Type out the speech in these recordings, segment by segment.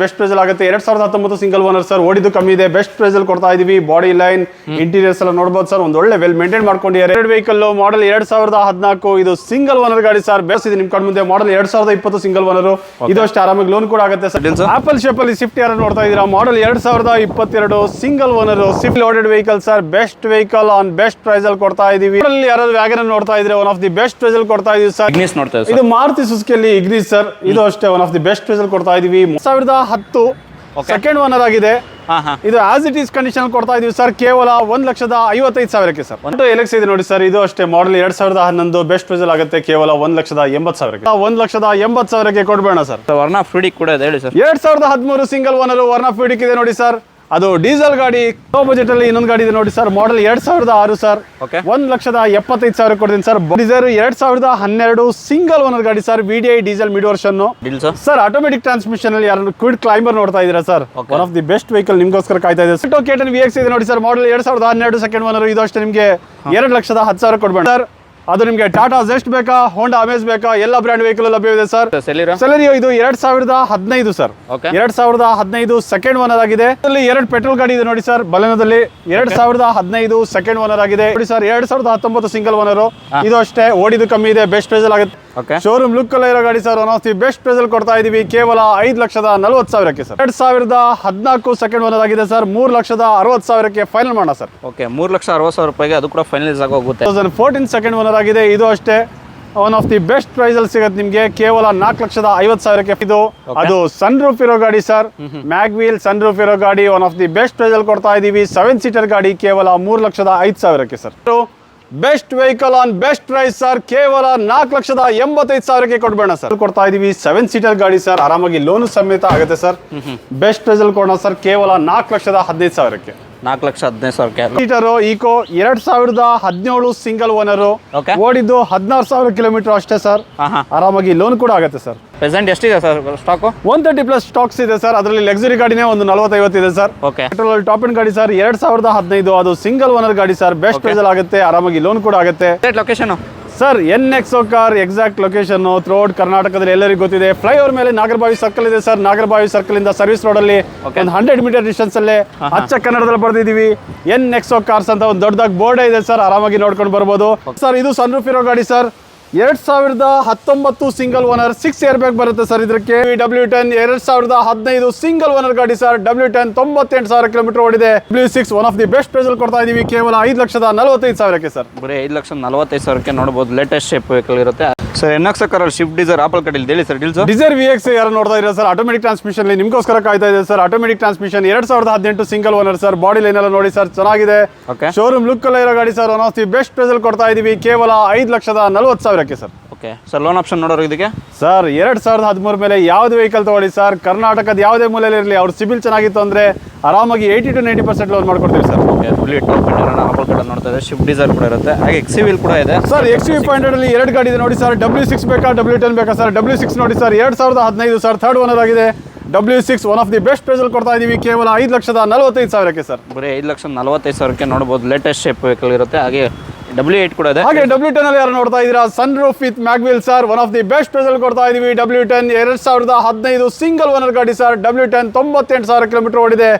Best price ಆಗುತ್ತೆ 2019 single owner sir. ಓಡಿದ್ದು ಕಮ್ಮಿ ಇದೆ, ಬೆಸ್ಟ್ ಪ್ರೈಸ್ ಅಲ್ಲಿ ಕೊಡ್ತಾ ಇದೀವಿ. ಬಾಡಿ ಲೈನ್ ಇಂಟೀರಿಯರ್ಸ್ ಎಲ್ಲ ನೋಡಬಹುದು ಸರ್, ಒಂದು ಒಳ್ಳೆ ವೆಲ್ ಮೇಂಟೈನ್ ಮಾಡ್ಕೊಂಡಿದ್ದಾರೆ. ಎರಡು ವೆಹಿಕಲ್ ಮಾಡಲ್ 2014, ಇದು ಸಿಂಗಲ್ ಓನರ್ ಗಾಡಿ ಸರ್. ಬೆಸ್ಟ್ ಇದೆ ನಿಮ್ ಕಡೆ ಮುಂದೆ. ಮಾಡಲ್ 2020 ಸಿಂಗಲ್ ಓನರ್, ಇದು ಅಷ್ಟೇ ಆರಾಮಾಗಿ ಲೋನ್ ಕೂಡ ಆಗುತ್ತೆ ಸರ್. ಆಪಲ್ ಶೇಪ್ ಅಲ್ಲಿ ಸ್ವಿಫ್ಟ್ ಯಾರು ನೋಡ್ತಾ ಇದೀರಾ, model 2022 single owner Swift loaded vehicle sir. Best vehicle on best price ಅಲ್ಲಿ ಕೊಡ್ತಾ ಇದೀವಿ. ಯಾರಾದ್ರೂ ವ್ಯಾಗನ್ ನೋಡ್ತಾ ಇದ್ರೆ one of the best price ಅಲ್ಲಿ ಕೊಡ್ತಾ ಇದೀವಿ ಸರ್. ಇದು ಮಾರುತಿ ಸುಜುಕಿಯಲ್ಲಿ ಇಗ್ನಿಸ್ ಸರ್, ಇದು ಅಷ್ಟೇ one of the best price ಅಲ್ಲಿ ಕೊಡ್ತಾ ಇದೀವಿ. 2010 ಸೆಕೆಂಡ್ ಓನರ್ ಆಗಿದೆ. ಇದು ಆಸ್ ಇಟ್ ಈಸ್ ಕಂಡೀಷನ್ ಕೊಡ್ತಾ ಇದೀವಿ ಸರ್, ಕೇವಲ 1,55,000 ಸರ್. ಒಂದು ಎಲೆಕ್ಸ್ ಇದೆ ನೋಡಿ ಸರ್, ಇದು ಅಷ್ಟೇ ಮಾಡಲ್ 2011 ಬೆಸ್ಟ್ ಪ್ರೈಸ್ ಆಗುತ್ತೆ, ಕೇವಲ 1,80,000. 1,80,000 ಕೊಡ್ಬೇಡ ಸರ್. ವರ್ಣ ಫ್ಯೂಡಿಕ್ ಕೂಡ ಇದೆ ಹೇಳಿ ಸರ್. 2013 ಸಿಂಗಲ್ ಓನರ್ ವರ್ಣ ಫ್ಯೂಡಿಕ್ ಇದೆ ನೋಡಿ ಸರ್, ಅದು ಡೀಸೆಲ್ ಗಾಡಿ. ಲೋ ಬಜೆಟ್ ಅಲ್ಲಿ ಇನ್ನೊಂದು ಗಾಡಿ ಇದೆ ನೋಡಿ ಸರ್, ಮಾಡಲ್ 2006 ಸರ್. 1,75,000 ಕೊಡ್ತೀನಿ ಸರ್. ಡಿಸೈರ್ 2012 ಸಿಂಗಲ್ ಓನರ್ ಗಾಡಿ sir, VDI diesel mid version sir. Automatic transmission ಅಲ್ಲಿ ಯಾರು ಕ್ವಿಡ್ ಕ್ಲೈಂಬರ್ ನೋಡ್ತಾ ಇದೀರಾ sir, one of the best vehicle ನಿಮ್ಗೋಸ್ಕರ ಕಾಯ್ತಾ ಇದೆ. ಸಿಟೋ K10 VX ಇದೆ ನೋಡಿ ಸರ್, ಮಾಡಲ್ 2012 ಸೆಕೆಂಡ್ ಓನರ್, ಇದು ಅಷ್ಟೇ ನಿಮಗೆ 2,10,000 ಕೊಡ್ಬೇಡ ಸರ್. ಅದು ನಿಮಗೆ ಟಾಟಾ ಜೆಸ್ಟ್ ಬೇಕಾ, ಹೋಂಡಾ ಅಮೇಜ್ ಬೇಕಾ, ಎಲ್ಲ ಬ್ರ್ಯಾಂಡ್ ವೆಹಿಕಲ್ ಲಭ್ಯವಿದೆ ಸರ್. ಸೆಲೆರಿಯೋ ಇದು 2015 ಸರ್, 2015 ಸೆಕೆಂಡ್ ಓನರ್ ಆಗಿದೆ. ಇಲ್ಲಿ 2 ಪೆಟ್ರೋಲ್ ಗಾಡಿ ಇದೆ ನೋಡಿ ಸರ್, ಬಲೆನೋದಲ್ಲಿ 2015 ಸೆಕೆಂಡ್ ಓನರ್ ಆಗಿದೆ ನೋಡಿ ಸರ್. 2019 ಸಿಂಗಲ್ ಓನರ್, ಇದು ಅಷ್ಟೇ ಓಡಿದು ಕಮ್ಮಿ ಇದೆ, ಬೆಸ್ಟ್ ಪ್ರೈಸ್ ಆಗುತ್ತೆ. ಶೋರೂಮ್ ಲುಕ್ ಎಲ್ಲ ಇರೋ ಗಾಡಿ sir, one of the best price ಅಲ್ಲಿ ಕೊಡ್ತಾ ಇದೀವಿ, ಕೇವಲ 5,40,000 ಸರ್. 2014 ಸೆಕೆಂಡ್ ಓನರ್ ಆಗಿದೆ ಸರ್, 3,60,000 ಫೈನಲ್ ಮಾಡೋಣ ಸರ್. ಓಕೆ, 3,60,000 ರೂಪಾಯಿಗೆ ಅದು ಕೂಡ ಫೈನಲೈಸ್ ಆಗೋಗುತ್ತೆ. 2014 ಸೆಕೆಂಡ್ ಓನರ್ ಆಗಿದೆ, ಇದು ಅಷ್ಟೇ one of the best price ಅಲ್ಲಿ ಸಿಗುತ್ತೆ ನಿಮಗೆ, ಕೇವಲ 4,50,000. ಇದು ಅದು ಸನ್ ರೂಫ್ ಇರೋ ಗಾಡಿ ಸರ್, ಮ್ಯಾಗ್ವೀಲ್ ಸನ್ ರೂಫ್ ಇರೋ ಗಾಡಿ, one of the best price ಅಲ್ಲಿ ಕೊಡ್ತಾ ಇದೀವಿ. 7 ಸೀಟರ್ ಗಾಡಿ, ಕೇವಲ 3,05,000 sir. Best vehicle on best price sir, ಕೇವಲ 4,85,000 ಕೊಡ್ಬೇಡ ಸರ್. ಕೊಡ್ತಾ ಇದೀವಿ 7 ಸೀಟರ್ ಗಾಡಿ ಸರ್, ಆರಾಮಾಗಿ ಲೋನ್ ಸಮೇತ ಆಗುತ್ತೆ ಸರ್. ಬೆಸ್ಟ್ ಪ್ರೈಸ್ ಅಲ್ಲಿ ಕೊಡೋಣ ಸರ್, ಕೇವಲ 4,15,000. 4,15,000 ಸೀಟರ್ ಈಕೋ 2017 ಸಿಂಗಲ್ ಓನರ್, ಓಡಿದ್ದು 16,000 ಕಿಲೋಮೀಟರ್ ಅಷ್ಟೇ ಸರ್. ಆರಾಮಾಗಿ ಲೋನ್ ಕೂಡ ಆಗುತ್ತೆ ಸರ್. ಪ್ರೆಸೆಂಟ್ ಎಷ್ಟಿದೆ ಸರ್ ಸ್ಟಾಕ್? 130+ ಸ್ಟಾಕ್ಸ್ ಇದೆ ಸರ್. ಅದರಲ್ಲಿ ಲಕ್ಸುರಿ ಗಾಡಿನೇ ಒಂದು 40-50 ಇದೆ ಸರ್. ಪೆಟ್ರೋಲ್ ಟಾಪ್ ಎಂಡ್ ಗಾಡಿ ಸರ್, 2015 ಅದು ಸಿಂಗಲ್ ಓನರ್ ಗಾಡಿ ಸರ್. ಬೆಸ್ಟ್ ಪ್ರೈಸ್ ಅಲ್ಲಿ ಆಗುತ್ತೆ, ಆರಾಮಾಗಿ ಲೋನ್ ಕೂಡ ಆಗುತ್ತೆ. Location sir NXO car exact location throughout ಕರ್ನಾಟಕದಲ್ಲಿ ಎಲ್ಲರಿಗೂ ಗೊತ್ತಿದೆ. ಫ್ಲೈಓವರ್ ಮೇಲೆ ನಾಗರಬಾವಿ ಸರ್ಕಲ್ ಇದೆ ಸರ್. ನಾಗರಬಾವಿ ಸರ್ಕಲ್ ಇಂದ ಸರ್ವಿಸ್ ರೋಡ್ ಅಲ್ಲಿ ಒಂದು 100 ಮೀಟರ್ ಡಿಸ್ಟೆನ್ಸ್ ಅಲ್ಲೇ ಅಚ್ಚ ಕನ್ನಡದಲ್ಲಿ ಬರ್ದಿದೀವಿ NXO ಕಾರ್ಸ್ ಅಂತ ಒಂದು ದೊಡ್ಡದಾಗಿ ಬೋರ್ಡ್ ಇದೆ ಸರ್, ಆರಾಮಾಗಿ ನೋಡ್ಕೊಂಡು ಬರ್ಬೋದು ಸರ್. ಇದು ಸನ್ ರೂಫ್ ಇರೋ ಗಾಡಿ sir, 2019 single owner, 6 air bag ಬರುತ್ತೆ ಸರ್. ಇದಕ್ಕೆ W10 2015 ಸಿಂಗಲ್ ಓನರ್ ಗಾಡಿ ಸರ್. W10 98,000 ಕಿಲೋಮೀಟರ್ ಓಡಿದೆ. W6 one of the best price ಅಲ್ಲಿ ಕೊಡ್ತಾ ಇದೀವಿ, ಕೇವಲ 5,45,000 ಸರ್. ಬರೀ 5,45,000 ನೋಡಬಹುದು. ಲೇಟೆಸ್ಟ್ ಶೇಪ್ ವೆಹಿಕಲ್ ಇರುತ್ತೆ ಸರ್. NXO ಕಾರಲ್ಲಿ ಸ್ವಿಫ್ಟ್ ಡಿಸೈರ್ ಆಪಲ್ ಕಡೆ ಹೇಳಿ ಸರ್. ಡಿಸೈರ್ VX ಯಾರು ನೋಡ್ತಾ ಇದ್ದಾರೆ ಸರ್, ಆಟೋಮೆಟಿಕ್ ಟ್ರಾನ್ಸ್ಮಿಷನ್ ಅಲ್ಲಿ ನಿಮ್ಗೋಸ್ಕರ ಕಾಯ್ತಾ ಇದೆ sir. Automatic transmission 2018 single owner sir. Body line ಎಲ್ಲ ನೋಡಿ ಸರ್, ಚೆನ್ನಾಗಿದೆ. ಶೋರೂಮ್ ಲುಕ್ ಎಲ್ಲ ಇರೋ ಗಾಡಿ sir, one of the best price ಅಲ್ಲಿ ಕೊಡ್ತಾ ಇದೀವಿ, ಕೇವಲ 5,40,000 sir. Okay sir, loan option ನೋಡೋರು ಇದಕ್ಕೆ ಸರ್ 2013 ಮೇಲೆ ಯಾವ್ದು ವೆಹಿಕಲ್ ತಗೊಳ್ಳಿ ಸರ್, ಕರ್ನಾಟಕದ ಯಾವುದೇ ಮೂಲೆಯಲ್ಲಿ ಇರಲಿ, ಅವ್ರ ಸಿಬಿಲ್ ಚೆನ್ನಾಗಿತ್ತು ಅಂದ್ರೆ ಆರಾಮಾಗಿ 80 to 90% ಲೋನ್ ಮಾಡ್ಕೊಡ್ತೀವಿ sir. Okay, fully top end apple ಕಡೆ ನೋಡ್ತಾ ಇದೆ. ಸ್ವಿಫ್ಟ್ ಡಿಸೈರ್ ಕೂಡ ಇರುತ್ತೆ, ಹಾಗೆ XUV ಕೂಡ ಇದೆ ಸರ್. XUV 500 ಅಲ್ಲಿ 2 ಗಾಡಿ ಇದೆ ನೋಡಿ ಸರ್. W6 ಬೇಕಾ, W10 ಬೇಕಾ ಸರ್? W6 ನೋಡಿ ಸರ್, 2015 ಸರ್, ಥರ್ಡ್ ಓನರ್ ಆಗಿದೆ. W6 one of the best price ಅಲ್ಲಿ ಕೊಡ್ತಾ ಇದೀವಿ, ಕೇವಲ 5,45,000 ಸರ್. ಬರೀ 5,40,000 ನೋಡಬಹುದು. ಲೇಟೆಸ್ಟ್ ಶೇಪ್ ವೆಹಿಕಲ್ ಇರುತ್ತೆ, ಹಾಗೆ W8 ಕೂಡ ಇದೆ. ಹಾಗೆ W10 ಅಲ್ಲಿ ಯಾರು ನೋಡ್ತಾ ಇದೀರಾ, sun roof with mag wheel sir, one of the best price ಅಲ್ಲಿ ಕೊಡ್ತಾ ಇದೀವಿ. W10 2015 ಸಿಂಗಲ್ ಓನರ್ ಗಾಡಿ ಸರ್. W10 98,000 ಕಿಲೋಮೀಟರ್ ಓಡಿದೆ.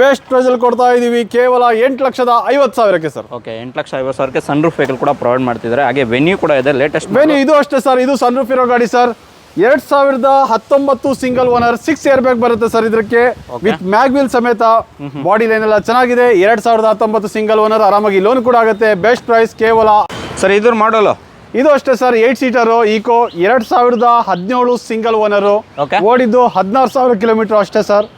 ಬೆಸ್ಟ್ ಪ್ರೈಸ್ ಅಲ್ಲಿ ಕೊಡ್ತಾ ಇದೀವಿ, ಕೇವಲ 8,50,000 sir. Okay, 8,50,000 sun roof vehicle ಕೂಡ ಪ್ರೊವೈಡ್ ಮಾಡ್ತಿದ್ದಾರೆ. ಹಾಗೆ ವೆನ್ಯೂ ಕೂಡ ಇದೆ, ಲೇಟೆಸ್ಟ್ ವೆನ್ಯೂ ಇದು ಅಷ್ಟೇ ಸರ್. ಇದು ಸನ್ ರೂಫ್ ಇರೋ ಗಾಡಿ sir, 2019 single owner, 6 air bag ಬರುತ್ತೆ ಸರ್. ಇದಕ್ಕೆ ವಿತ್ ಮ್ಯಾಗ್ವೀಲ್ ಸಮೇತ, ಬಾಡಿ ಲೈನ್ ಎಲ್ಲ ಚೆನ್ನಾಗಿದೆ. 2019 ಸಿಂಗಲ್ ಓನರ್, ಆರಾಮಾಗಿ ಲೋನ್ ಕೂಡ ಆಗುತ್ತೆ. ಬೆಸ್ಟ್ ಪ್ರೈಸ್ ಕೇವಲ ಸರ್. ಇದ್ರ ಮಾಡಲು ಇದು ಅಷ್ಟೇ sir, 8 seater Eeco 2017 single owner, ಓಡಿದ್ದು 16,000 ಕಿಲೋಮೀಟರ್ ಅಷ್ಟೇ ಸರ್.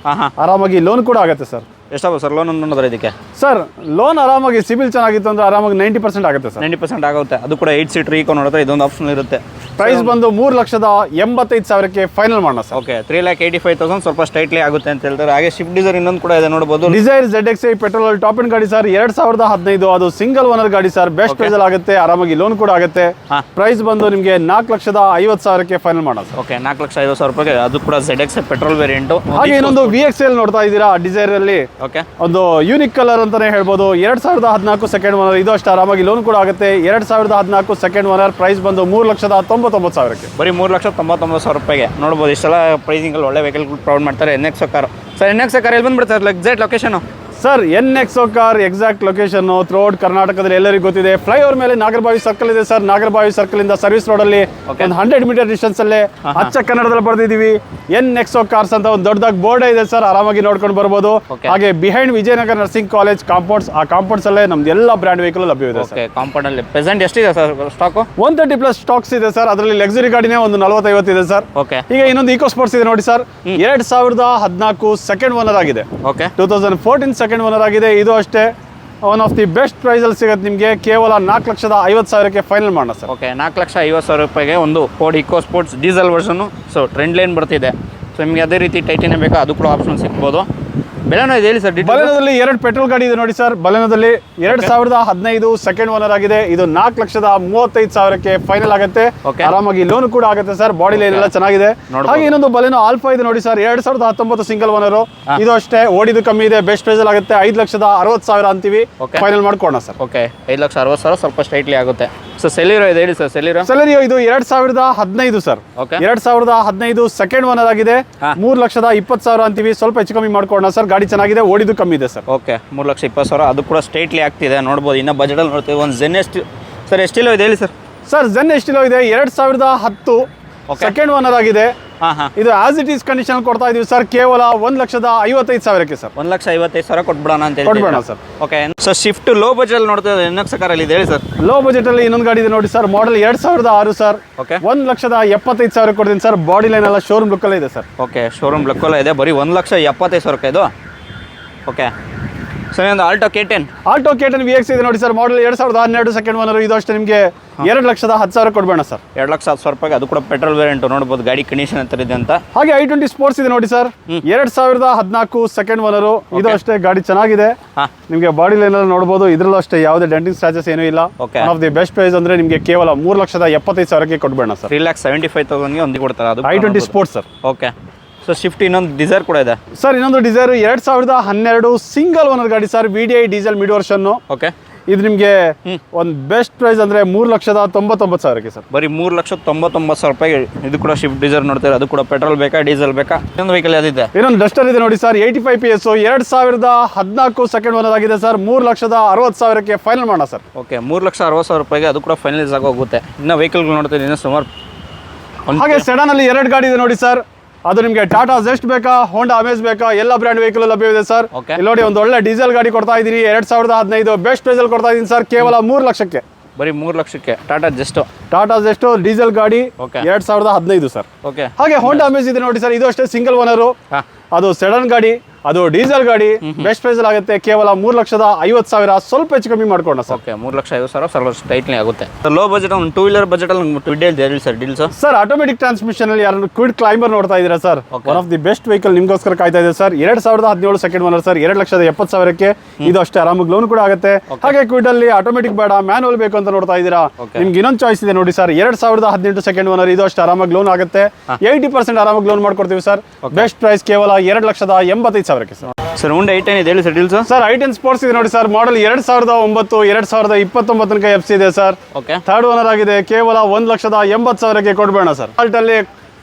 ಆರಾಮಾಗಿ ಲೋನ್ ಕೂಡ ಆಗುತ್ತೆ ಸರ್. ಎಷ್ಟಾಗುತ್ತೆ ಸರ್ ಲೋನ್ ನೋಡಿದ್ರೆ ಇದಕ್ಕೆ? ಸರ್ ಲೋನ್ ಆರಾಮಾಗಿ ಸಿಬಿಲ್ ಚೆನ್ನಾಗಿತ್ತು ಅಂದ್ರೆ ಆರಾಮಾಗಿ 90% ಆಗುತ್ತೆ ಸರ್. 90% ಆಗುತ್ತೆ. ಅದು ಕೂಡ 8 ಸೀಟರ್ ಈಕೋ ನೋಡಿದ್ರೆ ಇದೊಂದು ಆಪ್ಷನ್ ಇರುತ್ತೆ. ಪ್ರೈಸ್ ಬಂದು 3,85,000 ಫೈನಲ್ ಮಾಡೋಣ ಸರ್. ಓಕೆ, 3,85,000 ಸ್ವಲ್ಪ ಸ್ಟ್ರೈಟ್ಲಿ ಆಗುತ್ತೆ ಅಂತ ಹೇಳ್ತಾರೆ. ಹಾಗೆ ಸ್ವಿಫ್ಟ್ ಡಿಸೈರ್ ಇನ್ನೊಂದು ಕೂಡ ಇದೆ ನೋಡಬಹುದು. Dzire ZXi petrol top end ಗಾಡಿ ಸರ್, 2015 ಅದು ಸಿಂಗಲ್ ಓನರ್ ಗಾಡಿ ಸರ್. ಬೆಸ್ಟ್ ಪ್ರೈಸ್ ಅಲ್ಲಿ ಆಗುತ್ತೆ, ಆರಾಮಾಗಿ ಲೋನ್ ಕೂಡ ಆಗುತ್ತೆ. ಪ್ರೈಸ್ ಬಂದು ನಿಮಗೆ 4,50,000 ಫೈನಲ್ ಮಾಡೋಣ ಸರ್. ಓಕೆ, 4,50,000 ರೂಪಾಯಿಗೆ ಅದು ಕೂಡ ZXi ಪೆಟ್ರೋಲ್ ವೇರಿಯಂಟ್. ಹಾಗೆ ಇನ್ನೊಂದು VXL ನೋಡ್ತಾ ಇದ್ದೀರಾ ಡಿಸೈರ್ ಅಲ್ಲಿ, ಓಕೆ, ಒಂದು ಯೂನಿಕ್ ಕಲರ್ ಅಂತಾನೆ ಹೇಳ್ಬೋದು. 2014 ಸೆಕೆಂಡ್ ಓನರ್, ಇದು ಅಷ್ಟು ಆರಾಮಾಗಿ ಲೋನ್ ಕೂಡ ಆಗುತ್ತೆ. 2014 ಸೆಕೆಂಡ್ ಓನರ್, ಪ್ರೈಸ್ ಬಂದು 3,99,000. ಬರೀ 3,99,000 ರೂಪಾಯಿಗೆ ನೋಡ್ಬೋದು. ಇಷ್ಟೆಲ್ಲ ಪ್ರೈಸಿಂಗಲ್ಲಿ ಒಳ್ಳೆ ವೆಹಿಕಲ್ ಪ್ರೊವೈಡ್ ಮಾಡ್ತಾರೆ NXO car. Sir NXO car ಎಲ್ಲಿ ಬಂದ್ಬಿಡ್ತಾರೆ exact location? Sir NXO car exact location throughout ಕರ್ನಾಟಕದಲ್ಲಿ ಎಲ್ಲರಿಗೂ ಗೊತ್ತಿದೆ. ಫ್ಲೈಓವರ್ ಮೇಲೆ ನಾಗರಬಾವಿ ಸರ್ಕಲ್ ಇದೆ ಸರ್. ನಾಗರಬಾವಿ ಸರ್ಕಲ್ ಇಂದ ಸರ್ವಿಸ್ ರೋಡ್ ಅಲ್ಲಿ ಒಂದು 100 ಮೀಟರ್ ಡಿಸ್ಟೆನ್ಸ್ ಅಲ್ಲೇ ಅಚ್ಚ ಕನ್ನಡದಲ್ಲಿ ಬರ್ದಿದೀವಿ NXO ಕಾರ್ಸ್ ಅಂತ ಒಂದು ದೊಡ್ಡದಾಗಿ ಬೋರ್ಡ್ ಇದೆ ಸರ್. ಆರಾಮಾಗಿ ನೋಡ್ಕೊಂಡು ಬರ್ಬೋದು. ಹಾಗೆ behind Vijayanagara nursing college compounds, ಆ ಕಾಂಪೌಂಡ್ಸ್ ಅಲ್ಲೇ ನಮ್ದು ಎಲ್ಲ ಬ್ರ್ಯಾಂಡ್ ವೆಹಿಕಲ್ ಲಭ್ಯವಿದೆ ಸರ್. ಕಾಂಪೌಂಡ್ ಅಲ್ಲಿ ಪ್ರೆಸೆಂಟ್ ಎಷ್ಟಿದೆ ಸರ್ ಸ್ಟಾಕ್? 130+ ಸ್ಟಾಕ್ಸ್ ಇದೆ ಸರ್. ಅದರಲ್ಲಿ ಲಕ್ಸುರಿ ಗಾಡಿನೇ ಒಂದು 40-50 ಇದೆ ಸರ್. ಓಕೆ, ಈಗ ಇನ್ನೊಂದು ಈಕೋ ಸ್ಪೋರ್ಟ್ಸ್ ಇದೆ ನೋಡಿ ಸರ್. 2014 ಸೆಕೆಂಡ್ ಓನರ್ ಆಗಿದೆ. ಓಕೆ, 2014 ಸೆಕೆಂಡ್ ಓನರ್ ಆಗಿದೆ. ಇದು ಅಷ್ಟೇ one of the best price ಅಲ್ಲಿ ಸಿಗುತ್ತೆ ನಿಮಗೆ. ಕೇವಲ 4,50,000 ಫೈನಲ್ ಮಾಡೋಣ ಸರ್. ಓಕೆ, 4,50,000 ರೂಪಾಯಿಗೆ ಒಂದು ಫೋರ್ಡ್ ಇಕೋ ಸ್ಪೋರ್ಟ್ಸ್ ಡೀಸೆಲ್ ವರ್ಷನು. ಸೊ ಟ್ರೆಂಡ್ ಲೈನ್ ಬರ್ತಿದೆ. ಸೊ ನಿಮಗೆ ಅದೇ ರೀತಿ ಟೈಟಿನೇ ಬೇಕಾ ಅದು ಕೂಡ ಆಪ್ಷನ್ ಸಿಗ್ಬೋದು. ಬೆಲೆನೋ ಇದೆ ಹೇಳಿ ಸರ್. ಬಲೆನೋದಲ್ಲಿ 2 ಪೆಟ್ರೋಲ್ ಗಾಡಿ ಇದೆ ನೋಡಿ ಸರ್. ಬಲೆನೋದಲ್ಲಿ 2015 ಸೆಕೆಂಡ್ ಓನರ್ ಆಗಿದೆ. ಇದು 4,35,000 ಫೈನಲ್ ಆಗುತ್ತೆ. ಆರಾಮಾಗಿ ಲೋನ್ ಕೂಡ ಆಗುತ್ತೆ ಸರ್. ಬಾಡಿ ಲೈನ್ ಎಲ್ಲ ಚೆನ್ನಾಗಿದೆ. ಹಾಗೆ ಇನ್ನೊಂದು ಬಲೆನೋ ಆಲ್ಫಾ ಇದೆ ನೋಡಿ ಸರ್. 2019 ಸಿಂಗಲ್ ಓನರ್, ಇದು ಅಷ್ಟೇ ಓಡಿದು ಕಮ್ಮಿ ಇದೆ. ಬೆಸ್ಟ್ ಪ್ರೈಸ್ ಅಲ್ಲಿ ಆಗುತ್ತೆ. 5,60,000 ಅಂತೀವಿ. Final ಮಾಡ್ಕೋಣ sir. ಓಕೆ, 5,60,000 ಸ್ವಲ್ಪ ಸ್ಟ್ರೈಟ್ಲಿ ಆಗುತ್ತೆ. ಸೊ ಸೆಲಿರೋ ಇದೆ ಹೇಳಿ ಸರ್. ಸೆಲೆರಿಯೋ ಇದು 2015 ಸರ್. 2015 ಸೆಕೆಂಡ್ ಓನರ್ ಆಗಿದೆ. 3,20,000 ಅಂತೀವಿ. ಸ್ವಲ್ಪ ಹೆಚ್ಚು ಕಮ್ಮಿ ಮಾಡ್ಕೋಣ ಸರ್. ಗಾಡಿ ಚೆನ್ನಾಗಿದೆ, ಓಡಿದು ಕಮ್ಮಿ ಇದೆ ಸರ್. ಓಕೆ, 3,20,000 ಅದು ಕೂಡ ಸ್ಟ್ರೈಟ್ಲಿ ಆಗ್ತಿದೆ ನೋಡ್ಬೋದು. ಇನ್ನು ಬಜೆಟಲ್ಲಿ ನೋಡ್ತೀವಿ. ಒಂದು ಜೆನ್ ಎಷ್ಟು ಸರ್ ಎಷ್ಟಿಲೋ ಇದೆ ಹೇಳಿ ಸರ್. ಸರ್ ಜೆನ್ ಎಷ್ಟಿಲೋ ಇದೆ 2010 ಸೆಕೆಂಡ್ ಓನರ್ ಆಗಿದೆ. ಇದು ಆಸ್ ಇಟ್ ಈಸ್ ಕಂಡೀಷನ್ ಕೊಡ್ತಾ ಇದೀವಿ ಸರ್. ಕೇವಲ 1,55,000 ಸರ್. 1,55,000 ಕೊಟ್ಬಿಡೋಣ ಅಂತ ಕೊಟ್ಬಿಡೋಣ sir. Okay, so shift low budget ನೋಡ್ತಾ ಇದ್ದಾರೆ NXO ಕಾರಲ್ಲಿ ಇದೆ ಹೇಳಿ ಸರ್. ಲೋ ಬಜೆಟ್ ಅಲ್ಲಿ ಇನ್ನೊಂದು ಗಾಡಿ ಇದೆ ನೋಡಿ ಸರ್. Model 2006 sir. ಓಕೆ, 1,75,000 ಕೊಡ್ತೀನಿ ಸರ್. ಬಾಡಿ ಲೈನ್ ಎಲ್ಲ ಶೋರೂಮ್ ಲುಕ್ ಅಲ್ಲೇ ಇದೆ ಸರ್. ಓಕೆ, ಶೋರೂಮ್ ಲುಕ್ ಎಲ್ಲ ಇದೆ. ಬರೀ 1,75,000 ಇದು. ಓಕೆ, ಸರ್ ಒಂದು Alto K10. Alto K10 VX ಇದೆ ನೋಡಿ ಸರ್. ಮಾಡೆಲ್ 2012 ಸೆಕೆಂಡ್ ಓನರ್, ಇದು ಅಷ್ಟೇ ನಿಮಗೆ 2,10,000 ಕೊಡ್ಬೇಡ ಸರ್. 2,10,000 ರೂಪಾಯಿಗೆ ಅದು ಕೂಡ ಪೆಟ್ರೋಲ್ ವೇರಿಯಂಟ್ ನೋಡ್ಬೋದು. ಗಾಡಿ ಕಂಡೀಷನ್ ಅಂತ ಇದೆ ಅಂತ. ಹಾಗೆ i20 ಸ್ಪೋರ್ಟ್ಸ್ ಇದೆ ನೋಡಿ ಸರ್. 2014 ಸೆಕೆಂಡ್ ಓನರ್, ಇದು ಅಷ್ಟೇ ಗಾಡಿ ಚೆನ್ನಾಗಿದೆ. ನಿಮಗೆ ಬಾಡಿ ಲೈನ್ ಅಲ್ಲಿ ನೋಡಬಹುದು. ಇದ್ರಲ್ಲೂ ಅಷ್ಟೇ ಯಾವುದೇ ಡೆಂಟಿಂಗ್ ಸ್ಕ್ರಾಚಸ್ ಏನೂ ಇಲ್ಲ. One of the best price ಅಂದ್ರೆ ನಿಮಗೆ ಕೇವಲ 3,75,000 ಕೊಡ್ಬೇಡ ಸರ್. 3,75,000 ಒಂದು ಕೊಡ್ತಾರೆ. ಅದು i20 sports sir. Okay, so shift ಇನ್ನೊಂದು ಡಿಸೈರ್ ಕೂಡ ಇದೆ ಸರ್. ಇನ್ನೊಂದು ಡಿಸೈರ್ 2012 ಸಿಂಗಲ್ ಓನರ್ ಗಾಡಿ sir. VDI diesel mid version. Okay, ಇದು ನಿಮಗೆ ಒಂದು ಬೆಸ್ಟ್ ಪ್ರೈಸ್ ಅಂದ್ರೆ 3,99,000 ಸರ್. ಬರೀ 3,99,000 ರೂಪಾಯಿಗೆ ಇದು ಕೂಡ ಶಿಫ್ಟ್ ಡಿಸೈರ್ ನೋಡ್ತಾರೆ. ಅದು ಕೂಡ ಪೆಟ್ರೋಲ್ ಬೇಕಾ ಡೀಸೆಲ್ ಬೇಕಾ? ಇನ್ನೊಂದು ವೆಹಿಕಲ್ ಯಾವ್ದಿದೆ? ಇನ್ನೊಂದು ಡಸ್ಟರ್ ಇದೆ ನೋಡಿ ಸರ್. 85 PS 2014 ಸೆಕೆಂಡ್ ಓನರ್ ಆಗಿದೆ ಸರ್. 3,60,000 ಫೈನಲ್ ಮಾಡೋಣ ಸರ್. ಓಕೆ, 3,60,000 ರೂಪಾಯಿಗೆ ಅದು ಕೂಡ ಫೈನಲೈಸ್ ಆಗೋಗುತ್ತೆ. ಇನ್ನು ವೆಹಿಕಲ್ ನೋಡ್ತೀನಿ ಇನ್ನೂ ಸುಮಾರು. ಹಾಗೆ ಸೆಡನ್ ಅಲ್ಲಿ 2 ಗಾಡಿ ಇದೆ ನೋಡಿ ಸರ್. ಅದು ನಿಮಗೆ ಟಾಟಾ ಜೆಸ್ಟ್ ಬೇಕಾ, ಹೋಂಡಾ ಅಮೇಜ್ ಬೇಕಾ, ಎಲ್ಲ ಬ್ರ್ಯಾಂಡ್ ವೆಹಿಕಲ್ ಲಭ್ಯವಿದೆ ಸರ್. ಇಲ್ಲಿ ನೋಡಿ ಒಂದು ಒಳ್ಳೆ ಡೀಸೆಲ್ ಗಾಡಿ ಕೊಡ್ತಾ ಇದ್ದೀನಿ. 2015 ಬೆಸ್ಟ್ ಪ್ರೈಸ್ ಅಲ್ಲಿ ಕೊಡ್ತಾ ಇದ್ದೀನಿ ಸರ್. ಕೇವಲ 3 ಲಕ್ಷಕ್ಕೆ. ಬರೀ 3 ಲಕ್ಷಕ್ಕೆ ಟಾಟಾ ಜೆಸ್ಟ್ ಡೀಸೆಲ್ ಗಾಡಿ 2015 ಸರ್. ಓಕೆ, ಹಾಗೆ ಹೋಂಡಾ ಅಮೇಜ್ ಇದೆ ನೋಡಿ ಸರ್. ಇದು ಅಷ್ಟೇ ಸಿಂಗಲ್ ಓನರು. ಅದು ಸೆಡನ್ ಗಾಡಿ, ಅದು ಡೀಸೆಲ್ ಗಾಡಿ. ಬೆಸ್ಟ್ ಪ್ರೈಸ್ ಆಗುತ್ತೆ. ಕೇವಲ 3,50,000. ಸ್ವಲ್ಪ ಹೆಚ್ಚು ಕಮ್ಮಿ ಮಾಡ್ಕೊಂಡ ಸರ್. ಓಕೆ, 3,50,000 ಸ್ವಲ್ಪ ಸ್ಟ್ರೈಟ್ಲಿ ಆಗುತ್ತೆ. ಲೋ ಬಜೆಟ್ ಒಂದು 2 ವೀಲರ್ ಬಜೆಟ್ ಅಲ್ಲಿ sir deals sir. Automatic transmission ಅಲ್ಲಿ ಯಾರು ಕ್ವಿಡ್ ಕ್ಲೈಂಬರ್ ನೋಡ್ತಾ ಇದ್ದೀರಾ sir. One of the best vehicle ನಿಮ್ಗೋಸ್ಕರ ಕಾಯ್ತಾ ಇದೆ ಸರ್. 2017 second owner sir. 2,70,000 ಇದು ಅಷ್ಟೇ ಆರಾಮಾಗಿ ಲೋನ್ ಕೂಡ ಆಗುತ್ತೆ. ಹಾಗೆ ಕ್ವಿಡ್ ಅಲ್ಲಿ ಆಟೋಮೆಟಿಕ್ ಬೇಡ, ಮ್ಯಾನುವಲ್ ಬೇಕು ಅಂತ ನೋಡ್ತಾ ಇದ್ದೀರಾ. ನಿಮ್ಗೆ ಇನ್ನೊಂದು ಚಾಯ್ಸ್ ಇದೆ ನೋಡಿ ಸರ್. 2018 ಸೆಕೆಂಡ್ ಓನರ್, ಇದು ಅಷ್ಟೇ ಆರಾಮಾಗಿ ಲೋನ್ ಆಗುತ್ತೆ. 80% ಆರಾಮಾಗಿ ಲೋನ್ ಮಾಡ್ಕೊಡ್ತೀವಿ ಸರ್. ಬೆಸ್ಟ್ ಪ್ರೈಸ್ ಕೇವಲ 2,85,000 ಸರ್. ಸರ್ Hyundai i10 ಇದೆ ಹೇಳಿ sir deals. Sir i10 sports ಇದೆ ನೋಡಿ ಸರ್. ಮಾಡೆಲ್ 2009 2029 ತನಕ FC ಇದೆ ಸರ್. ಓಕೆ, ಥರ್ಡ್ ಓನರ್ ಆಗಿದೆ. ಕೇವಲ 1,80,000 ಕೊಡ್ಬೇಡ ಸರ್. ಆಲ್ಟಲ್ಲಿ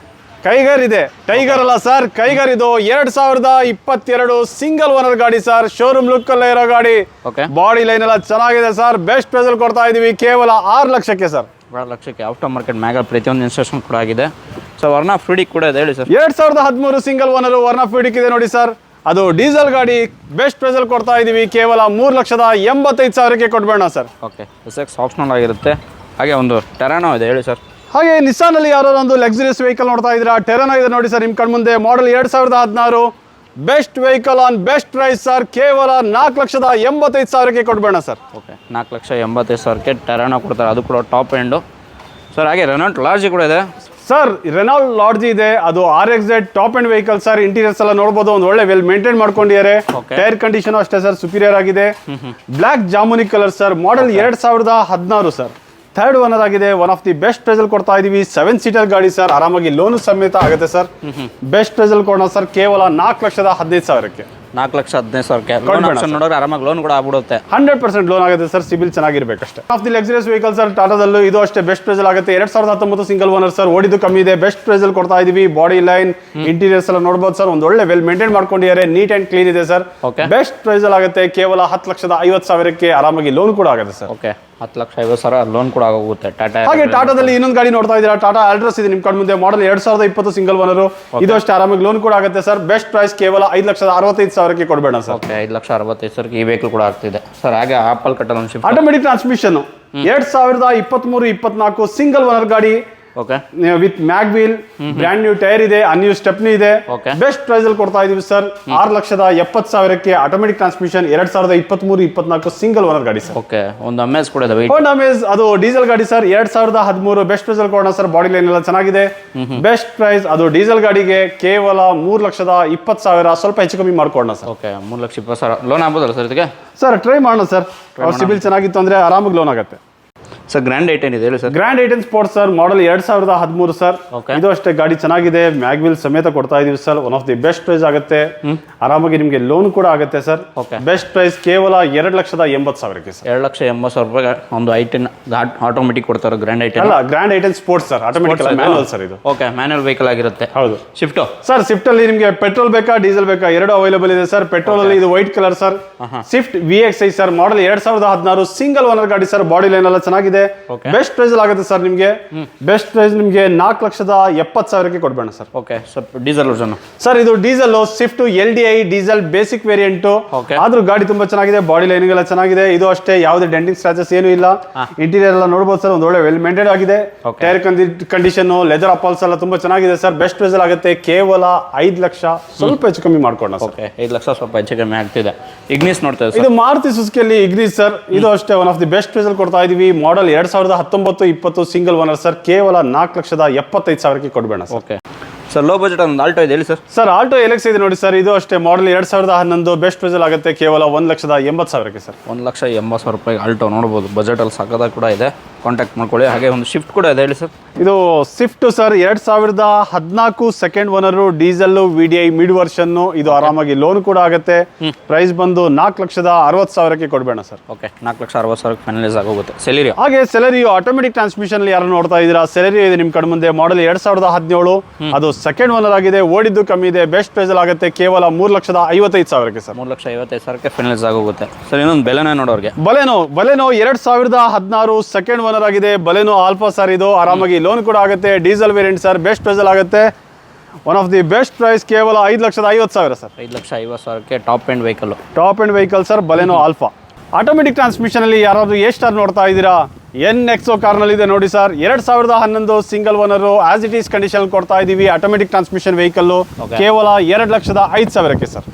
ಕೈಗರ್ ಇದೆ. ಟೈಗರ್ ಅಲ್ಲ ಸರ್, ಕೈಗರ್. ಇದು 2022 ಸಿಂಗಲ್ ಓನರ್ ಗಾಡಿ ಸರ್. ಶೋರೂಮ್ ಲುಕ್ ಅಲ್ಲೇ ಇರೋ ಗಾಡಿ. ಬಾಡಿ ಲೈನ್ ಎಲ್ಲ ಚೆನ್ನಾಗಿದೆ ಸರ್. ಬೆಸ್ಟ್ ಪ್ರೈಸ್ ಅಲ್ಲಿ ಕೊಡ್ತಾ ಇದೀವಿ. ಕೇವಲ 6 ಲಕ್ಷಕ್ಕೆ ಸರ್. 6 ಲಕ್ಷಕ್ಕೆ ಆಫ್ಟರ್ ಮಾರ್ಕೆಟ್ ಮ್ಯಾಗ ಪ್ರತಿಯೊಂದು ಇನ್ಸ್ಟ್ರಕ್ಷನ್ ಕೂಡ ಆಗಿದೆ. ಸೊ ವರ್ನಾ ಫ್ಯೂಡಿಕ್ ಕೂಡ ಇದೆ ಹೇಳಿ ಸರ್. 2013 ಸಿಂಗಲ್ ಓನರ್ ವರ್ನಾ ಫ್ಯೂಡಿಕ್ ಇದೆ ನೋಡಿ ಸರ್. ಅದು ಡೀಸೆಲ್ ಗಾಡಿ. ಬೆಸ್ಟ್ ಪ್ರೈಸ್ ಅಲ್ಲಿ ಕೊಡ್ತಾ ಇದೀವಿ. ಕೇವಲ 3,85,000 ಕೊಡ್ಬೇಡ ಸರ್. ಓಕೆ, ಆಪ್ಷನಲ್ ಆಗಿರುತ್ತೆ. ಹಾಗೆ ಒಂದು ಟೆರಾನೋ ಇದೆ ಹೇಳಿ ಸರ್. ಹಾಗೆ ನಿಸ್ಸಾನ್ ಅಲ್ಲಿ ಯಾರೋ ಒಂದು ಲಕ್ಸುರಿಯಸ್ ವೆಹಿಕಲ್ ನೋಡ್ತಾ ಇದ್ದೀರಾ. ಟೆರಾನೋ ಇದೆ ನೋಡಿ ಸರ್ ನಿಮ್ ಕಣ್ಮುಂದೆ. Model 2016. Best vehicle on best price sir. ಕೇವಲ 4,85,000 ಕೊಡ್ಬೇಡ ಸರ್. ಓಕೆ, 4,85,000 ಟೆರಾನೋ ಕೊಡ್ತಾರೆ. ಅದು ಕೂಡ ಟಾಪ್ ಎಂಡು ಸರ್. ಹಾಗೆ ರೆನಾಲ್ಟ್ ಲಾರ್ಜ್ ಕೂಡ ಇದೆ ಸರ್. ರೆನಾಲ್ಟ್ ಲಾರ್ಜ್ ಇದೆ. ಅದು RXZ top end vehicle sir. Interiors ಎಲ್ಲ ನೋಡಬಹುದು. ಒಂದು ಒಳ್ಳೆ ವೆಲ್ ಮೇಂಟೈನ್ ಮಾಡ್ಕೊಂಡಿದ್ದಾರೆ. ಟೈರ್ ಕಂಡೀಷನ್ ಅಷ್ಟೇ ಸರ್, ಸುಪೀರಿಯರ್ ಆಗಿದೆ. ಬ್ಲಾಕ್ ಜಾಮುನಿ colour sir. Model 2016 sir. Third owner ಆಗಿದೆ. One of the best price ಅಲ್ಲಿ ಕೊಡ್ತಾ ಇದೀವಿ. 7 ಸೀಟರ್ ಗಾಡಿ ಸರ್. ಆರಾಮಾಗಿ ಲೋನ್ ಸಮೇತ ಆಗುತ್ತೆ ಸರ್. ಬೆಸ್ಟ್ ಪ್ರೈಸ್ ಅಲ್ಲಿ ಕೊಡೋಣ ಸರ್. ಕೇವಲ 4,15,000. 4,15,000 ಲೋನ್ ಆಪ್ಷನ್ ನೋಡಿದ್ರೆ ಆರಾಮಾಗಿ ಲೋನ್ ಕೂಡ ಆಗ್ಬಿಡುತ್ತೆ. 100% ಲೋನ್ ಆಗುತ್ತೆ ಸರ್, ಸಿಬಿಲ್ ಚೆನ್ನಾಗಿರ್ಬೇಕಷ್ಟೇ. Of the luxurious vehicle sir, ಟಾಟಾದಲ್ಲೂ ಇದು ಅಷ್ಟೇ ಬೆಸ್ಟ್ ಪ್ರೈಸ್ ಆಗುತ್ತೆ. 2019 ಸಿಂಗಲ್ ಓನರ್ ಸರ್, ಓಡಿದ್ದು ಕಮ್ಮಿ ಇದೆ, ಬೆಸ್ಟ್ ಪ್ರೈಸ್ ಅಲ್ಲಿ ಕೊಡ್ತಾ ಇದೀವಿ. ಬಾಡಿ ಲೈನ್ ಇಂಟೀರಿಯರ್ಸ್ ಎಲ್ಲ ನೋಡಬಹುದು ಸರ್, ಒಂದು ಒಳ್ಳೆ ವೆಲ್ ಮೇಂಟೈನ್ ಮಾಡ್ಕೊಂಡಿದ್ದಾರೆ, ನೀಟ್ ಅಂಡ್ ಕ್ಲೀನ್ ಇದೆ ಸರ್. ಬೆಸ್ಟ್ ಪ್ರೈಸ್ ಅಲ್ಲಿ ಆಗುತ್ತೆ, ಕೇವಲ 10,50,000ಕ್ಕೆ ಆರಾಮಾಗಿ ಲೋನ್ ಕೂಡ ಆಗುತ್ತೆ ಸರ್. ಓಕೆ, 10,50,000 ಲೋನ್ ಕೂಡ ಆಗೋಗುತ್ತೆ. ಟಾಟಾ ಹಾಗೆ ಟಾಟಾದಲ್ಲಿ ಇನ್ನೊಂದು ಗಾಡಿ ನೋಡ್ತಾ ಇದ್ದೀರಾ, ಟಾಟಾ ಅಲ್ಟ್ರಾಸ್ ಇದೆ ನಿಮ್ ಕಡೆ ಮುಂದೆ, ಮಾಡಲ್ 2020 ಸಿಂಗಲ್ ಓನರ್. ಇದು ಅಷ್ಟೇ ಆರಾಮಾಗಿ ಲೋನ್ ಕೂಡ ಆಗುತ್ತೆ ಸರ್. ಬೆಸ್ಟ್ ಪ್ರೈಸ್ ಕೇವಲ 5,65,000ಕ್ಕೆ ಕೊಡಬೇಡ ಸರ್. ಓಕೆ, 5,65,000 ಈ ವೆಹಿಕಲ್ ಕೂಡ ಆಗ್ತಿದೆ ಸರ್. ಹಾಗೆ ಆಪಲ್ ಕಟ್ಟಲ್ ಒಂದು shift automatic transmission 2023-24 single owner ಗಾಡಿ. Okay, with mag wheel, brand new tyre ಇದೆ, ಅನ್ಯೂ ಸ್ಟೆಪ್ನಿ ಇದೆ. ಬೆಸ್ಟ್ ಪ್ರೈಸ್ ಅಲ್ಲಿ ಕೊಡ್ತಾ ಇದೀವಿ ಸರ್, 6,70,000ಕ್ಕೆ ಆಟೋಮೆಟಿಕ್ ಟ್ರಾನ್ಸ್ಮಿಷನ್ 2023-24 ಸಿಂಗಲ್ ಓನರ್ ಗಾಡಿ ಸರ್. ಓಕೆ, ಒಂದು ಅಮೇಜ್ ಕೂಡ ಇದೆ. ಹೋಂಡಾ ಅಮೇಜ್ ಅದು ಡೀಸೆಲ್ ಗಾಡಿ ಸರ್, 2013 ಬೆಸ್ಟ್ ಪ್ರೈಸ್ ಅಲ್ಲಿ ಕೊಡೋಣ ಸರ್. ಬಾಡಿ ಲೈನ್ ಎಲ್ಲ ಚೆನ್ನಾಗಿದೆ. ಬೆಸ್ಟ್ ಪ್ರೈಸ್ ಅದು ಡೀಸೆಲ್ ಗಾಡಿಗೆ ಕೇವಲ 3,20,000, ಸ್ವಲ್ಪ ಹೆಚ್ಚು ಕಮ್ಮಿ ಮಾಡ್ಕೊಡೋಣ ಸರ್. ಓಕೆ, 3,20,000 ಲೋನ್ ಆಗ್ಬೋದಲ್ಲ ಸರ್ ಇದಕ್ಕೆ? ಸರ್ ಟ್ರೈ ಮಾಡೋಣ ಸರ್, ಅವ್ರ ಸಿಬಿಲ್ ಚೆನ್ನಾಗಿತ್ತು ಅಂದ್ರೆ ಆರಾಮಾಗಿ ಲೋನ್ ಆಗುತ್ತೆ ಸರ್. ಗ್ರ್ಯಾಂಡ್ ಐಟನ್ ಇದೆ ಹೇಳಿ sir. Grand i ten sports sir, model 2013 sir. ಇದು ಅಷ್ಟೇ ಗಾಡಿ ಚೆನ್ನಾಗಿದೆ, ಮ್ಯಾಗ್ವಿಲ್ ಸಮೇತ ಕೊಡ್ತಾ ಇದೀವಿ sir. One of the best price ಆಗುತ್ತೆ, ಆರಾಮಾಗಿ ನಿಮಗೆ ಲೋನ್ ಕೂಡ ಆಗುತ್ತೆ ಸರ್. ಬೆಸ್ಟ್ ಪ್ರೈಸ್ ಕೇವಲ 2,80,000ಕ್ಕೆ ಸರ್. 2,80,000 ರೂಪಾಯಿ ಒಂದು ಐಟನ್ ಆಟೋಮೆಟಿಕ್ ಕೊಡ್ತಾರೆ. ಗ್ರ್ಯಾಂಡ್ ಐಟನ್ ಅಲ್ಲ, grand i ten sports sir, automatic manual sir ಇದು. ಓಕೆ, ಮ್ಯಾನುವಲ್ ವೆಹಿಕಲ್ ಆಗಿರುತ್ತೆ. ಹೌದು. ಶಿಫ್ಟ್ ಸರ್, ಸ್ವಿಫ್ಟ್ ಅಲ್ಲಿ ನಿಮಗೆ ಪೆಟ್ರೋಲ್ ಬೇಕಾ ಡೀಸೆಲ್ ಬೇಕಾ ಎರಡು ಅವೈಲೇಬಲ್ ಇದೆ ಸರ್. ಪೆಟ್ರೋಲ್ ಅಲ್ಲಿ ಇದು white colour sir, Swift VXI sir, model 2016 single owner ಗಾಡಿ ಸರ್. ಬಾಡಿ ಲೈನ್ ಎಲ್ಲ ಚೆನ್ನಾಗಿದೆ. ಬೆಸ್ಟ್ ಪ್ರೈಸ್ ಆಗುತ್ತೆ ಸರ್ ನಿಮಗೆ. ಬೆಸ್ಟ್ ಪ್ರೈಸ್ ನಿಮಗೆ 4,70,000ಕ್ಕೆ ಕೊಡ್ಬೇಡ ಸರ್. ಓಕೆ, ಸ್ವಲ್ಪ ಡೀಸೆಲ್ ವರ್ಷನ್ ಸರ್, ಇದು diesel Swift LDI diesel basic variant. ಆದ್ರೂ ಗಾಡಿ ತುಂಬಾ ಚೆನ್ನಾಗಿದೆ, ಬಾಡಿ ಲೈನ್ ಎಲ್ಲ ಚೆನ್ನಾಗಿದೆ. ಇದು ಅಷ್ಟೇ ಯಾವುದೇ ಡೆಂಟಿಂಗ್ ಸ್ಕ್ರಾಚಸ್ ಏನು ಇಲ್ಲ. ಇಂಟೀರಿಯರ್ ಎಲ್ಲ ನೋಡಬಹುದು ಸರ್, ಒಂದು ಒಳ್ಳೆ ವೆಲ್ ಮೇಂಟೈನ್ ಆಗಿದೆ. ಟೈರ್ ಕಂಡೀಷನ್, ಲೆದರ್ ಅಪಾಲ್ಸ್ ಎಲ್ಲ ತುಂಬಾ ಚೆನ್ನಾಗಿದೆ ಸರ್. ಬೆಸ್ಟ್ ಪ್ರೈಸ್ ಆಗುತ್ತೆ, ಕೇವಲ 5 ಲಕ್ಷ, ಸ್ವಲ್ಪ ಹೆಚ್ಚು ಕಮ್ಮಿ ಮಾಡ್ಕೊಂಡ ಸರ್. 5 ಲಕ್ಷ ಸ್ವಲ್ಪ ಹೆಚ್ಚು ಕಮ್ಮಿ ಆಗ್ತಿದೆ. ಇಗ್ನಿಸ್ ನೋಡ್ತಾ ಇದು ಮಾರುತಿ ಸುಜುಕಿಯಲ್ಲಿ ಇಗ್ನಿಸ್ ಸರ್. ಇದು ಅಷ್ಟೇ one of the best price ಅಲ್ಲಿ ಕೊಡ್ತಾ ಇದೀವಿ. ಮಾಡಲ್ 2019-20 ಸಿಂಗಲ್ ಓನರ್ ಸರ್, ಕೇವಲ 4,75,000ಕ್ಕೆ ಕೊಡ್ಬೇಡ sir. Okay sir, low budget ಒಂದು ಆಲ್ಟೋ ಇದೆ ಹೇಳಿ ಸರ್. ಸರ್, ಆಲ್ಟೋ LX ಇದೆ ನೋಡಿ ಸರ್. ಇದು ಅಷ್ಟೇ ಮಾಡಲ್ 2011 ಬೆಸ್ಟ್ ಪ್ರೈಸ್ ಆಗುತ್ತೆ, ಕೇವಲ 1,80,000ಕ್ಕೆ ಸರ್. 1,80,000 ರೂಪಾಯಿ ಆಲ್ಟೋ ನೋಡ್ಬೋದು. ಬಜೆಟ್ ಅಲ್ಲಿ ಸಕ್ಕದಾಗ ಕೂಡ ಇದೆ, ಕಾಂಟ್ಯಾಕ್ಟ್ ಮಾಡ್ಕೊಳ್ಳಿ. ಹಾಗೆ ಒಂದು ಶಿಫ್ಟ್ ಕೂಡ ಇದೆ ಹೇಳಿ ಸರ್. ಇದು Swift sir, 2014 second owner, diesel VDI mid version. ಇದು ಆರಾಮಾಗಿ ಲೋನ್ ಕೂಡ ಆಗುತ್ತೆ. ಪ್ರೈಸ್ ಬಂದು 4,60,000ಕ್ಕೆ ಕೊಡ್ಬೇಡ ಸರ್. ಓಕೆ, 4,60,000 ಫೈನಲೈಸ್ ಆಗೋಗುತ್ತೆ. ಸೆಲೆರಿಯೋ ಹಾಗೆ ಸೆಲೆರಿಯೋ ಆಟೋಮೆಟಿಕ್ ಟ್ರಾನ್ಸ್ಮಿಷನ್ ಅಲ್ಲಿ ಯಾರು ನೋಡ್ತಾ ಇದ್ದೀರಾ, ಸೆಲೆರಿಯೋ ಇದೆ ನಿಮ್ ಕಡೆ ಮುಂದೆ. ಮಾಡಲ್ 2017, ಅದು ಸೆಕೆಂಡ್ ಓನರ್ ಆಗಿದೆ. ಓಡಿದ್ದು ಕಮ್ಮಿ ಇದೆ. ಬೆಸ್ಟ್ ಪ್ರೈಸ್ ಅಲ್ಲಿ ಆಗುತ್ತೆ, ಕೇವಲ 3,55,000ಕ್ಕೆ ಸರ್. 3,55,000 ಫೈನಲೈಸ್ ಆಗೋಗುತ್ತೆ ಸರ್. ಇನ್ನೊಂದು ಬೆಲೆನೋ ನೋಡೋರಿಗೆ, ಬಲೆನೋ 2016 ಸೆಕೆಂಡ್ ಓನರ್ ಆಗಿದೆ. ಬಲೆನೋ ಆಲ್ಫಾ ಸರ್, ಇದು ಆರಾಮಾಗಿ ಲೋನ್ ಕೂಡ ಆಗುತ್ತೆ. Diesel variant sir, best price ಅಲ್ಲಿ ಆಗುತ್ತೆ. One of the best price ಕೇವಲ 5,50,000 sir. 5,50,000 top end vehicle. Top end vehicle sir, Baleno Alpha. Automatic transmission ಅಲ್ಲಿ ಯಾರಾದ್ರೂ ಸ್ಟಾರ್ ನೋಡ್ತಾ ಇದ್ದೀರಾ, NXO ಕಾರ್ನಲ್ಲಿ ಇದೆ ನೋಡಿ sir. 2011 single owner, as it is condition ಕೊಡ್ತಾ ಇದೀವಿ. ಆಟೋಮೆಟಿಕ್ ಟ್ರಾನ್ಸ್ಮಿಷನ್ ವೆಹಿಕಲ್, ಕೇವಲ 2,05,000ಕ್ಕೆ ಸರ್.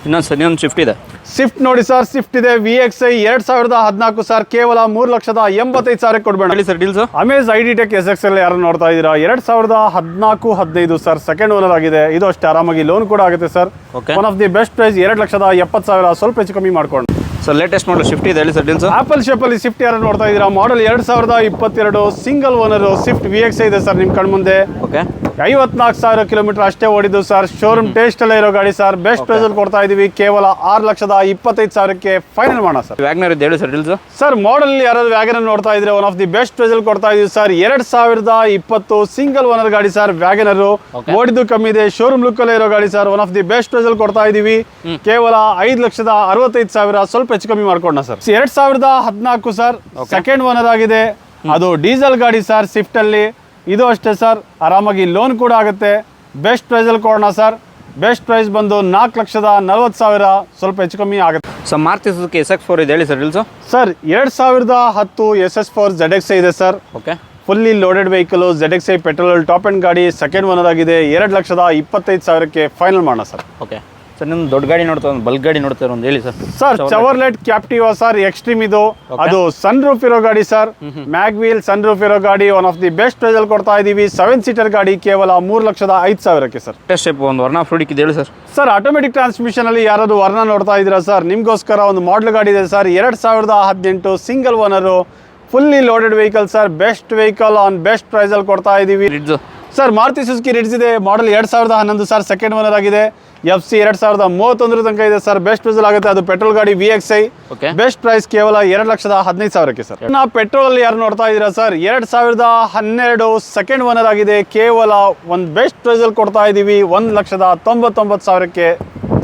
ಇನ್ನೊಂದು ಶಿಫ್ಟ್ ಇದೆ. ಸ್ವಿಫ್ಟ್ ನೋಡಿ ಸರ್, ಸ್ವಿಫ್ಟ್ ಇದೆ VXI 2014 ಸರ್, ಕೇವಲ 3,85,000ಕ್ಕೆ ಕೊಡ್ಬೇಡ ಹೇಳಿ sir. Deals Amaze ID.Tech SX ಅಲ್ಲಿ ಯಾರು ನೋಡ್ತಾ ಇದ್ದೀರಾ, 2014-15 ಸರ್, ಸೆಕೆಂಡ್ ಓನರ್ ಆಗಿದೆ. ಇದು ಅಷ್ಟೇ ಆರಾಮಾಗಿ ಲೋನ್ ಕೂಡ ಆಗುತ್ತೆ sir. One of the best price 2,70,000, ಸ್ವಲ್ಪ ಹೆಚ್ಚು ಕಮ್ಮಿ ಮಾಡ್ಕೊಂಡು ಸರ್. ಲೇಟೆಸ್ಟ್ ಮಾಡಲ್ ಶಿಫ್ಟ್ ಇದೆ ಹೇಳಿ ಸರ್. ಡೀಲ್ಸ್ ಆಪಲ್ ಶೇಪ್ ಅಲ್ಲಿ ಸ್ವಿಫ್ಟ್ ಯಾರು ನೋಡ್ತಾ ಇದ್ದೀರಾ, ಮಾಡಲ್ 2022 ಸಿಂಗಲ್ ಓನರ್, ಸ್ವಿಫ್ಟ್ VXI ಇದೆ ಸರ್ ನಿಮ್ ಕಣ್ ಮುಂದೆ. ಓಕೆ, 54,000 ಕಿಲೋಮೀಟರ್ ಅಷ್ಟೇ ಓಡಿದ್ದು ಸರ್. ಶೋರೂಮ್ ಟೇಸ್ಟ್ ಅಲ್ಲೇ ಇರೋ ಗಾಡಿ ಸರ್. ಬೆಸ್ಟ್ ಪ್ರೈಸ್ ಅಲ್ಲಿ ಕೊಡ್ತಾ ಇದೀವಿ, ಕೇವಲ 6,25,000ಕ್ಕೆ ಫೈನಲ್ ಮಾಡೋಣ ಸರ್. ವ್ಯಾಗ್ನರ್ ಇದೆ ಹೇಳಿ ಸರ್. ಡೀಲ್ಸ್ ಸರ್, ಮಾಡಲ್ ಯಾರಾದ್ರು ವ್ಯಾಗನರ್ ನೋಡ್ತಾ ಇದ್ರೆ one of the best price ಅಲ್ಲಿ ಕೊಡ್ತಾ ಇದೀವಿ ಸರ್. 2020 ಸಿಂಗಲ್ ಓನರ್ ಗಾಡಿ ಸರ್, ವ್ಯಾಗನರ್. ಓಡಿದ್ದು ಕಮ್ಮಿ ಇದೆ, ಶೋರೂಮ್ ಲುಕ್ ಅಲ್ಲೇ ಇರೋ ಗಾಡಿ sir. One of the best price ಅಲ್ಲಿ ಕೊಡ್ತಾ ಇದೀವಿ, ಕೇವಲ 5,65,000, ಸ್ವಲ್ಪ ಹೆಚ್ಚು ಕಮ್ಮಿ ಮಾಡ್ಕೊಂಡ ಸರ್. 2014 ಸರ್, ಸೆಕೆಂಡ್ ಓನರ್ ಆಗಿದೆ. ಅದು ಡೀಸೆಲ್ ಗಾಡಿ ಸರ್, ಸ್ವಿಫ್ಟ್ ಅಲ್ಲಿ. ಇದು ಅಷ್ಟೇ ಸರ್, ಆರಾಮಾಗಿ ಲೋನ್ ಕೂಡ ಆಗುತ್ತೆ. ಬೆಸ್ಟ್ ಪ್ರೈಸ್ ಅಲ್ಲಿ ಕೊಡೋಣ ಸರ್. ಬೆಸ್ಟ್ ಪ್ರೈಸ್ ಬಂದು 4,40,000, ಸ್ವಲ್ಪ ಹೆಚ್ಚು ಕಮ್ಮಿ ಆಗುತ್ತೆ. ಸರ್, ಮಾರುತಿ ಸುಜುಕಿ SX4 ಇದೆ ಹೇಳಿ sir. Deals sir, 2010 SS4 ZXi ಇದೆ sir. Okay, fully loaded vehicle, ZXi petrol top and ಗಾಡಿ, ಸೆಕೆಂಡ್ ಓನರ್ ಆಗಿದೆ. 2,25,000ಕ್ಕೆ ಫೈನಲ್ ಮಾಡೋಣ ಸರ್. ಓಕೆ ಸರ್, ನಿಮ್ದು ದೊಡ್ಡ ಗಾಡಿ ನೋಡ್ತಾ ಒಂದು ಬಲ್ಕ್ ಗಾಡಿ ನೋಡ್ತಾರೆ ಒಂದು ಹೇಳಿ sir. Sir, Chevrolet Captiva sir, extreme. ಇದು ಅದು ಸನ್ ರೂಫ್ ಇರೋ ಗಾಡಿ sir. Mag wheel sun roof ಇರೋ ಗಾಡಿ. One of the best price ಅಲ್ಲಿ ಕೊಡ್ತಾ ಇದೀವಿ. 7 ಸೀಟರ್ ಗಾಡಿ, ಕೇವಲ 3,05,000ಕ್ಕೆ ಸರ್. ಟೆಸ್ಟ್ ಒಂದು ವರ್ಣ ಫ್ರೂಡಿಕ್ ಇದೆ ಹೇಳಿ ಸರ್. ಸರ್, ಆಟೋಮೆಟಿಕ್ ಟ್ರಾನ್ಸ್ಮಿಷನ್ ಅಲ್ಲಿ ಯಾರಾದ್ರು ವರ್ಣ ನೋಡ್ತಾ ಇದ್ದೀರಾ ಸರ್, ನಿಮ್ಗೋಸ್ಕರ ಒಂದು ಮಾಡಲ್ ಗಾಡಿ ಇದೆ sir. 2018 single owner, fully loaded vehicle sir. Best vehicle on best price ಅಲ್ಲಿ ಕೊಡ್ತಾ ಇದೀವಿ ಸರ್. ಮಾರುತಿ ಸುಜುಕಿ ರಿಡ್ಜ್ ಇದೆ, ಮಾಡಲ್ 2011 ಸರ್, ಸೆಕೆಂಡ್ ಓನರ್ ಆಗಿದೆ. FC 2031 ತನಕ ಇದೆ ಸರ್. ಬೆಸ್ಟ್ ಡೀಸೆಲ್ ಆಗುತ್ತೆ. ಅದು ಪೆಟ್ರೋಲ್ ಗಾಡಿ VXI. ಓಕೆ. ಬೆಸ್ಟ್ ಪ್ರೈಸ್ ಕೇವಲ 2,15,000 ಸರ್. ನಾ ಪೆಟ್ರೋಲ್ ಅಲ್ಲಿ ಯಾರು ನೋಡ್ತಾ ಇದ್ದೀರಾ ಸರ್, 2012 ಸೆಕೆಂಡ್ ಓನರ್ ಆಗಿದೆ. ಕೇವಲ ಒಂದು ಬೆಸ್ಟ್ ಡೀಸೆಲ್ ಕೊಡ್ತಾ ಇದೀವಿ 1,99,000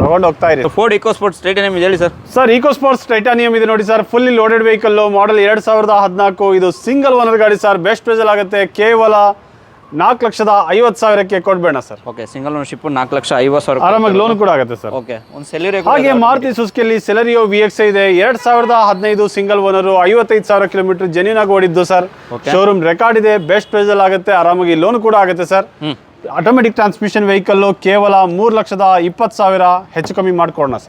ತಗೊಂಡು ಹೋಗ್ತಾ ಇರಿ. ಫೋರ್ಡ್ ಇಕೋ ಸ್ಪೋರ್ಟ್ಸ್ ಟೈಟಾನಿಯಂ ಇದೆ ಹೇಳಿ sir. Sir EcoSport titanium ಇದೆ ನೋಡಿ sir. Fully loaded vehicle, model 2014. ಇದು ಸಿಂಗಲ್ ಓನರ್ ಗಾಡಿ ಸರ್. ಬೆಸ್ಟ್ ಡೀಸೆಲ್ ಆಗುತ್ತೆ. ಕೇವಲ 4,50,000 ಕೊಡ್ಬೇಡ ಸರ್. Okay, single ownership 4,50,000. ಆರಾಮಾಗಿ ಲೋನ್ ಕೂಡ ಆಗುತ್ತೆ ಸರ್. ಓಕೆ, ಒಂದು ಸೆಲೆರಿಯೋ. ಹಾಗೆ ಮಾರುತಿ ಸುಜುಕಿಯಲ್ಲಿ ಸೆಲೆರಿಯೋ VXI ಇದೆ. 2015 ಸಿಂಗಲ್ ಓನರ್, 55,000 ಕಿಲೋಮೀಟರ್ ಜೆನ್ಯೂನ್ ಆಗಿ ಓಡಿದ್ದು ಸರ್. ಶೋರೂಮ್ ರೆಕಾರ್ಡ್ ಇದೆ. ಬೆಸ್ಟ್ ಡೀಸೆಲ್ ಆಗುತ್ತೆ. ಆರಾಮಾಗಿ ಲೋನ್ ಕೂಡ ಆಗುತ್ತೆ ಸರ್. ಆಟೋಮೆಟಿಕ್ ಟ್ರಾನ್ಸ್ಮಿಷನ್ ವೆಹಿಕಲ್ ಕೇವಲ 3,20,000 ಹೆಚ್ಚು ಕಮ್ಮಿ ಮಾಡ್ಕೊಡೋಣ ಸರ್.